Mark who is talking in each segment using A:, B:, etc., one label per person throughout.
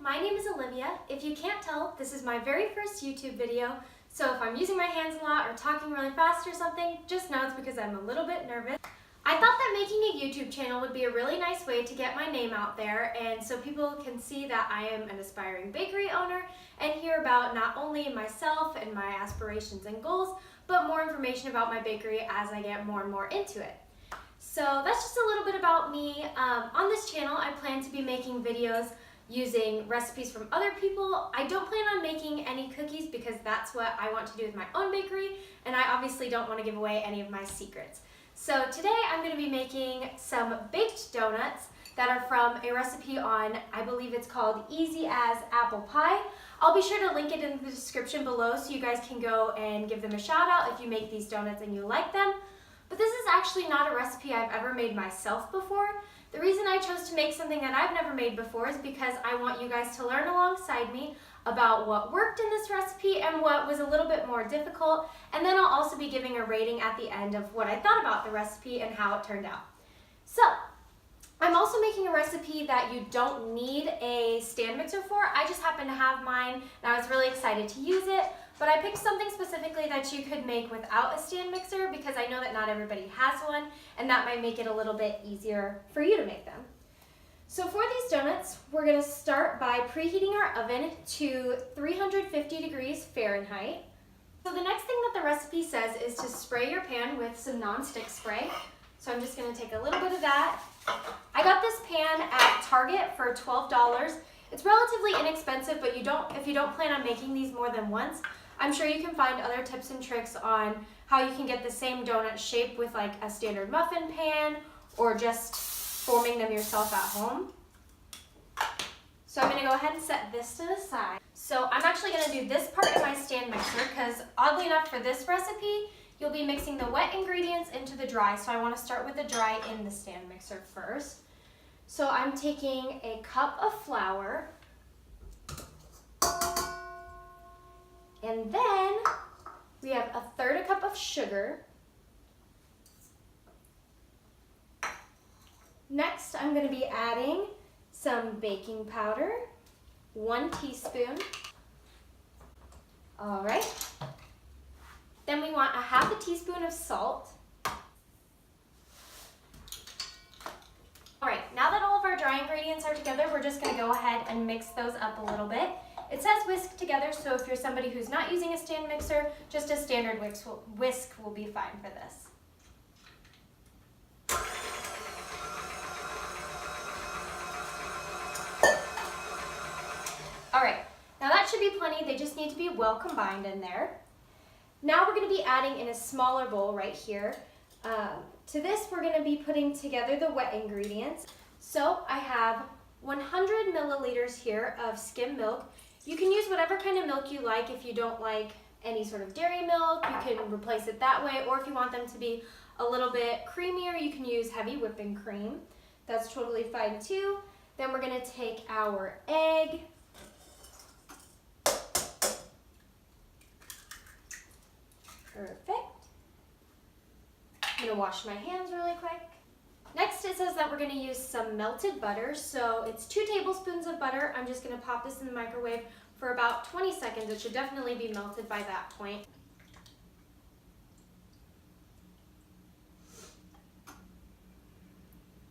A: my name is Olivia. If you can't tell, this is my very first YouTube video, so if I'm using my hands a lot or talking really fast or something, just know it's because I'm a little bit nervous. I thought that making a YouTube channel would be a really nice way to get my name out there, and so people can see that I am an aspiring bakery owner and hear about not only myself and my aspirations and goals, but more information about my bakery as I get more and more into it. So that's just a little bit about me. On this channel, I plan to be making videos using recipes from other people. I don't plan on making any cookies because that's what I want to do with my own bakery, and I obviously don't want to give away any of my secrets. So today I'm going to be making some baked donuts that are from a recipe on, I believe it's called Easy as Apple Pie. I'll be sure to link it in the description below so you guys can go and give them a shout out if you make these donuts and you like them. But this is actually not a recipe I've ever made myself before. The reason I chose to make something that I've never made before is because I want you guys to learn alongside me about what worked in this recipe and what was a little bit more difficult, and then I'll also be giving a rating at the end of what I thought about the recipe and how it turned out. So, I'm also making a recipe that you don't need a stand mixer for. I just happen to have mine and I was really excited to use it, but I picked something specifically that you could make without a stand mixer because I know that not everybody has one, and that might make it a little bit easier for you to make them. So for these donuts, we're going to start by preheating our oven to 350 degrees Fahrenheit. So the next thing that the recipe says is to spray your pan with some non-stick spray. So I'm just going to take a little bit of that. I got this pan at Target for $12. It's relatively inexpensive, but if you don't plan on making these more than once, I'm sure you can find other tips and tricks on how you can get the same donut shape with like a standard muffin pan or just forming them yourself at home. So I'm going to go ahead and set this to the side. So I'm actually going to do this part in my stand mixer because oddly enough for this recipe, you'll be mixing the wet ingredients into the dry. So I want to start with the dry in the stand mixer first. So I'm taking a cup of flour, and then we have 1/3 cup of sugar. Next, I'm going to be adding some baking powder, 1 teaspoon. All right. Then we want 1/2 teaspoon of salt. All right, now that all of our dry ingredients are together, we're just going to go ahead and mix those up a little bit. It says whisk together, so if you're somebody who's not using a stand mixer, just a standard whisk will be fine for this. All right, now that should be plenty. They just need to be well combined in there. Now we're going to be adding in a smaller bowl right here. To this, we're going to be putting together the wet ingredients. So I have 100 milliliters here of skim milk. You can use whatever kind of milk you like. If you don't like any sort of dairy milk, you can replace it that way. Or if you want them to be a little bit creamier, you can use heavy whipping cream. That's totally fine too. Then we're going to take our egg. Perfect. I'm going to wash my hands really quick. Next it says that we're going to use some melted butter. So it's 2 tablespoons of butter. I'm just going to pop this in the microwave for about 20 seconds. It should definitely be melted by that point.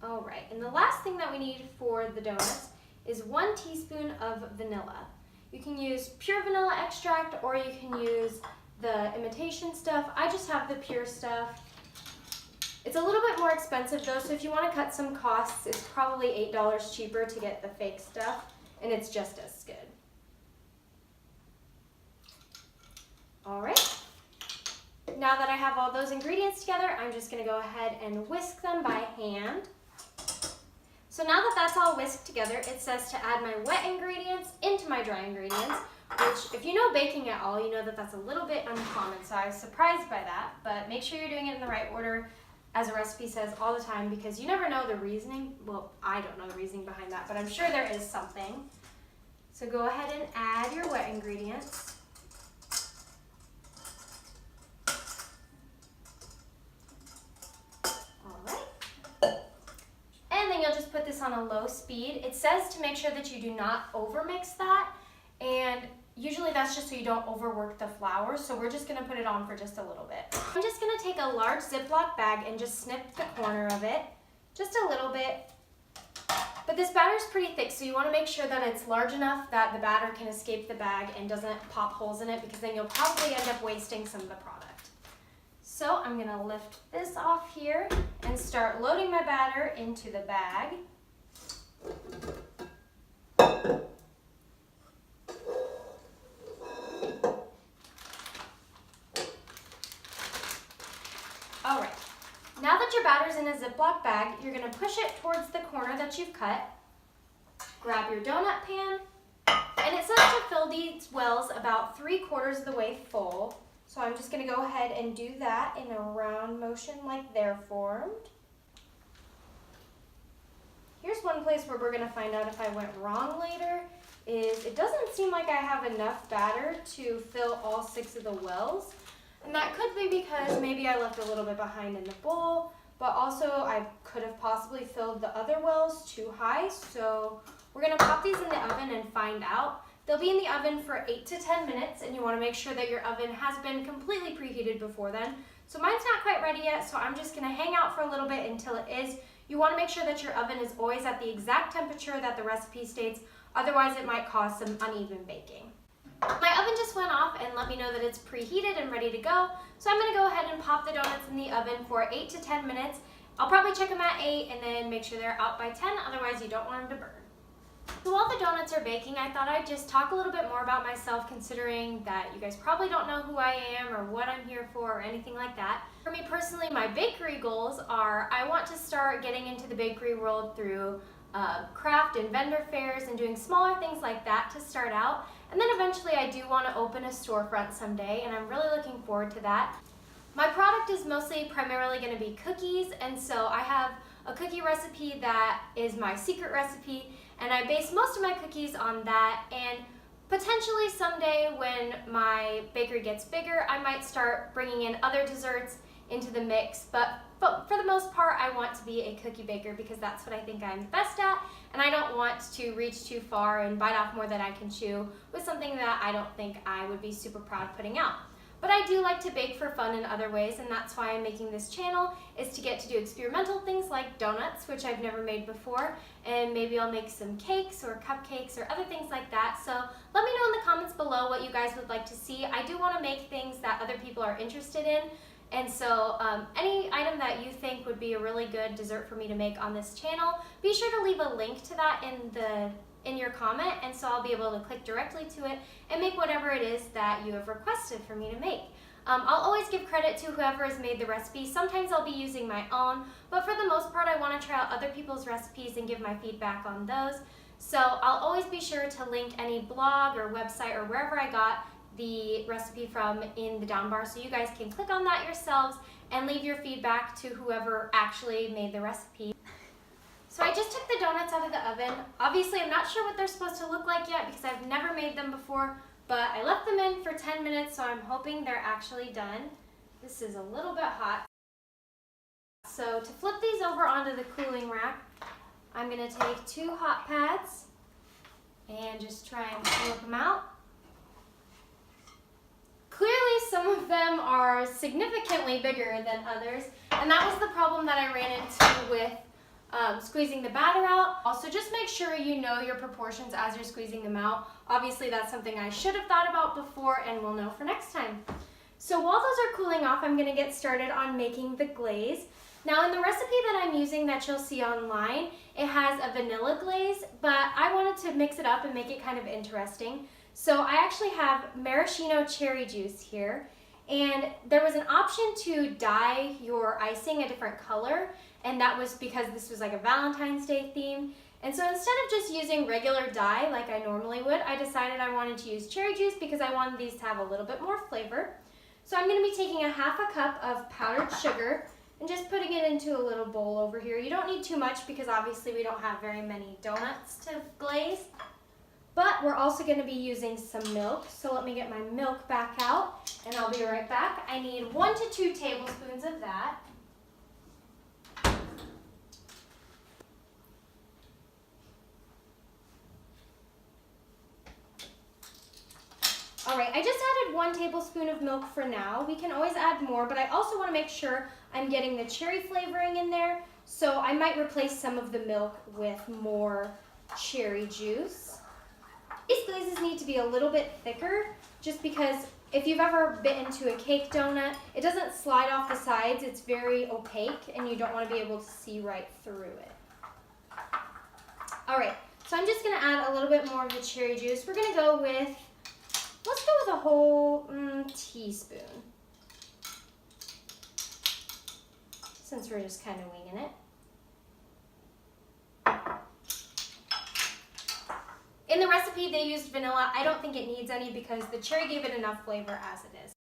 A: All right, and the last thing that we need for the donuts is 1 teaspoon of vanilla. You can use pure vanilla extract or you can use the imitation stuff. I just have the pure stuff. It's a little bit more expensive though, so if you want to cut some costs, it's probably $8 cheaper to get the fake stuff, and it's just as good. All right. Now that I have all those ingredients together, I'm just going to go ahead and whisk them by hand. So now that that's all whisked together, it says to add my wet ingredients into my dry ingredients, which if you know baking at all, you know that that's a little bit uncommon, so I was surprised by that, but make sure you're doing it in the right order, as a recipe says all the time, because you never know the reasoning. Well, I don't know the reasoning behind that, but I'm sure there is something. So go ahead and add your wet ingredients. All right. And then you'll just put this on a low speed. It says to make sure that you do not overmix that, and usually that's just so you don't overwork the flour, so we're just gonna put it on for just a little bit. I'm just gonna take a large Ziploc bag and just snip the corner of it, just a little bit. But this batter is pretty thick, so you wanna make sure that it's large enough that the batter can escape the bag and doesn't pop holes in it, because then you'll probably end up wasting some of the product. So I'm gonna lift this off here and start loading my batter into the bag. All right, now that your batter's in a Ziploc bag, you're gonna push it towards the corner that you've cut. Grab your donut pan, and it says to fill these wells about 3/4 of the way full. So I'm just gonna go ahead and do that in a round motion like they're formed. Here's one place where we're gonna find out if I went wrong later, is it doesn't seem like I have enough batter to fill all 6 of the wells. And that could be because maybe I left a little bit behind in the bowl, but also I could have possibly filled the other wells too high. So we're gonna pop these in the oven and find out. They'll be in the oven for 8 to 10 minutes, and you wanna make sure that your oven has been completely preheated before then. So mine's not quite ready yet, so I'm just gonna hang out for a little bit until it is. You wanna make sure that your oven is always at the exact temperature that the recipe states, otherwise it might cause some uneven baking. My oven just went off and let me know that it's preheated and ready to go, so I'm gonna go ahead and pop the donuts in the oven for 8 to 10 minutes. I'll probably check them at 8 and then make sure they're out by 10, otherwise you don't want them to burn. So while the donuts are baking, I thought I'd just talk a little bit more about myself, considering that you guys probably don't know who I am or what I'm here for or anything like that. For me personally, my bakery goals are I want to start getting into the bakery world through craft and vendor fairs and doing smaller things like that to start out. And then eventually I do want to open a storefront someday, and I'm really looking forward to that. My product is primarily going to be cookies, and so I have a cookie recipe that is my secret recipe, and I base most of my cookies on that. And potentially someday when my bakery gets bigger, I might start bringing in other desserts into the mix, but for the most part, I want to be a cookie baker because that's what I think I'm best at, and I don't want to reach too far and bite off more than I can chew with something that I don't think I would be super proud putting out. But I do like to bake for fun in other ways, and that's why I'm making this channel, is to get to do experimental things like donuts, which I've never made before, and maybe I'll make some cakes or cupcakes or other things like that. So let me know in the comments below what you guys would like to see. I do want to make things that other people are interested in, and so any item that you think would be a really good dessert for me to make on this channel, be sure to leave a link to that in your comment, and so I'll be able to click directly to it and make whatever it is that you have requested for me to make. I'll always give credit to whoever has made the recipe. Sometimes I'll be using my own, but for the most part I want to try out other people's recipes and give my feedback on those. So I'll always be sure to link any blog or website or wherever I got the recipe from in the down bar, so you guys can click on that yourselves and leave your feedback to whoever actually made the recipe. So I just took the donuts out of the oven. Obviously, I'm not sure what they're supposed to look like yet because I've never made them before, but I left them in for 10 minutes, so I'm hoping they're actually done. This is a little bit hot. So to flip these over onto the cooling rack, I'm gonna take 2 hot pads and just try and flip them out. Clearly, some of them are significantly bigger than others, and that was the problem that I ran into with squeezing the batter out. Also, just make sure you know your proportions as you're squeezing them out. Obviously, that's something I should have thought about before and will know for next time. So while those are cooling off, I'm gonna get started on making the glaze. Now in the recipe that I'm using that you'll see online, it has a vanilla glaze, but I wanted to mix it up and make it kind of interesting. So I actually have maraschino cherry juice here, and there was an option to dye your icing a different color, and that was because this was like a Valentine's Day theme. And so instead of just using regular dye like I normally would, I decided I wanted to use cherry juice because I wanted these to have a little bit more flavor. So I'm going to be taking a 1/2 cup of powdered sugar and just putting it into a little bowl over here. You don't need too much because obviously we don't have very many donuts to glaze. But we're also going to be using some milk, so let me get my milk back out and I'll be right back. I need 1 to 2 tablespoons of that. All right, I just added 1 tablespoon of milk for now. We can always add more, but I also want to make sure I'm getting the cherry flavoring in there, so I might replace some of the milk with more cherry juice. These glazes need to be a little bit thicker, just because if you've ever bit into a cake donut, it doesn't slide off the sides. It's very opaque, and you don't want to be able to see right through it. All right, so I'm just going to add a little bit more of the cherry juice. We're going to go with, let's go with a whole teaspoon, since we're just kind of winging it. In the recipe, they used vanilla. I don't think it needs any because the cherry gave it enough flavor as it is.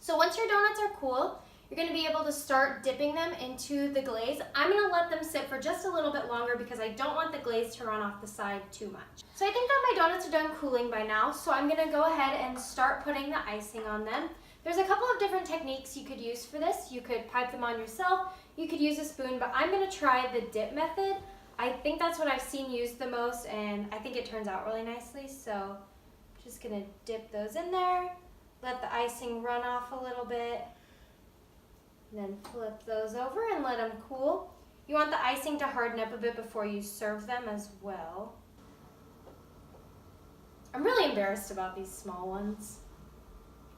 A: So once your donuts are cool, you're going to be able to start dipping them into the glaze. I'm going to let them sit for just a little bit longer because I don't want the glaze to run off the side too much. So I think that my donuts are done cooling by now, so I'm going to go ahead and start putting the icing on them. There's a couple of different techniques you could use for this. You could pipe them on yourself, you could use a spoon, but I'm going to try the dip method. I think that's what I've seen used the most, and I think it turns out really nicely, so I'm just going to dip those in there, let the icing run off a little bit, and then flip those over and let them cool. You want the icing to harden up a bit before you serve them as well. I'm really embarrassed about these small ones,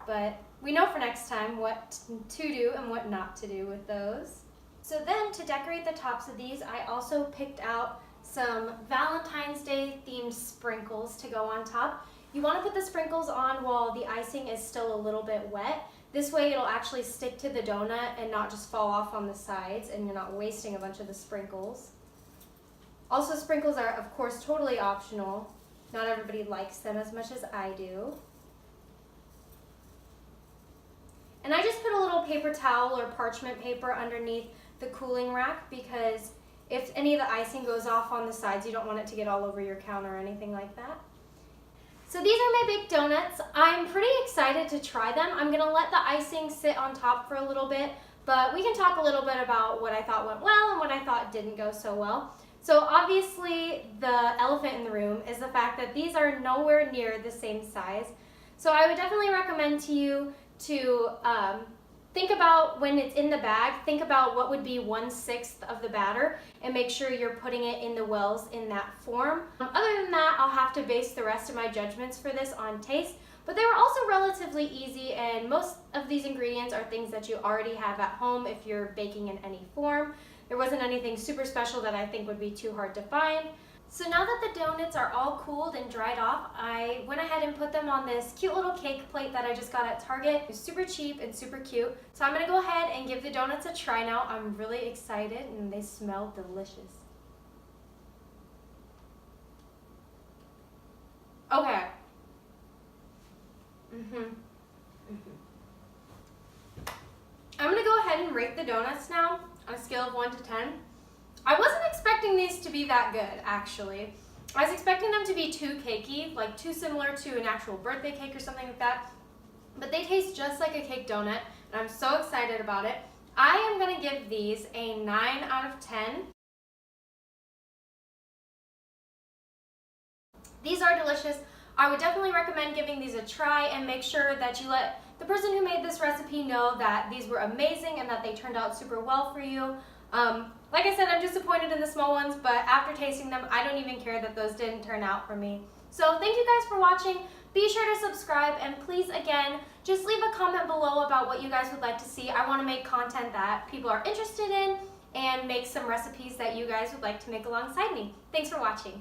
A: but we know for next time what to do and what not to do with those. So then to decorate the tops of these, I also picked out some Valentine's Day themed sprinkles to go on top. You want to put the sprinkles on while the icing is still a little bit wet. This way it'll actually stick to the donut and not just fall off on the sides, and you're not wasting a bunch of the sprinkles. Also, sprinkles are of course totally optional. Not everybody likes them as much as I do. And I just put a little paper towel or parchment paper underneath the cooling rack because if any of the icing goes off on the sides, you don't want it to get all over your counter or anything like that. So these are my baked donuts. I'm pretty excited to try them. I'm gonna let the icing sit on top for a little bit, but we can talk a little bit about what I thought went well and what I thought didn't go so well. So obviously the elephant in the room is the fact that these are nowhere near the same size. So I would definitely recommend to you to think about when it's in the bag, think about what would be 1/6 of the batter and make sure you're putting it in the wells in that form. Other than that, I'll have to base the rest of my judgments for this on taste, but they were also relatively easy, and most of these ingredients are things that you already have at home if you're baking in any form. There wasn't anything super special that I think would be too hard to find. So now that the donuts are all cooled and dried off, I went ahead and put them on this cute little cake plate that I just got at Target. It was super cheap and super cute. So I'm gonna go ahead and give the donuts a try now. I'm really excited and they smell delicious. Okay. I'm gonna go ahead and rate the donuts now on a scale of 1 to 10. I wasn't expecting these to be that good, actually. I was expecting them to be too cakey, like too similar to an actual birthday cake or something like that. But they taste just like a cake donut, and I'm so excited about it. I am gonna give these a 9 out of 10. These are delicious. I would definitely recommend giving these a try, and make sure that you let the person who made this recipe know that these were amazing and that they turned out super well for you. Like I said, I'm disappointed in the small ones, but after tasting them, I don't even care that those didn't turn out for me. So thank you guys for watching. Be sure to subscribe, and please, again, just leave a comment below about what you guys would like to see. I want to make content that people are interested in and make some recipes that you guys would like to make alongside me. Thanks for watching.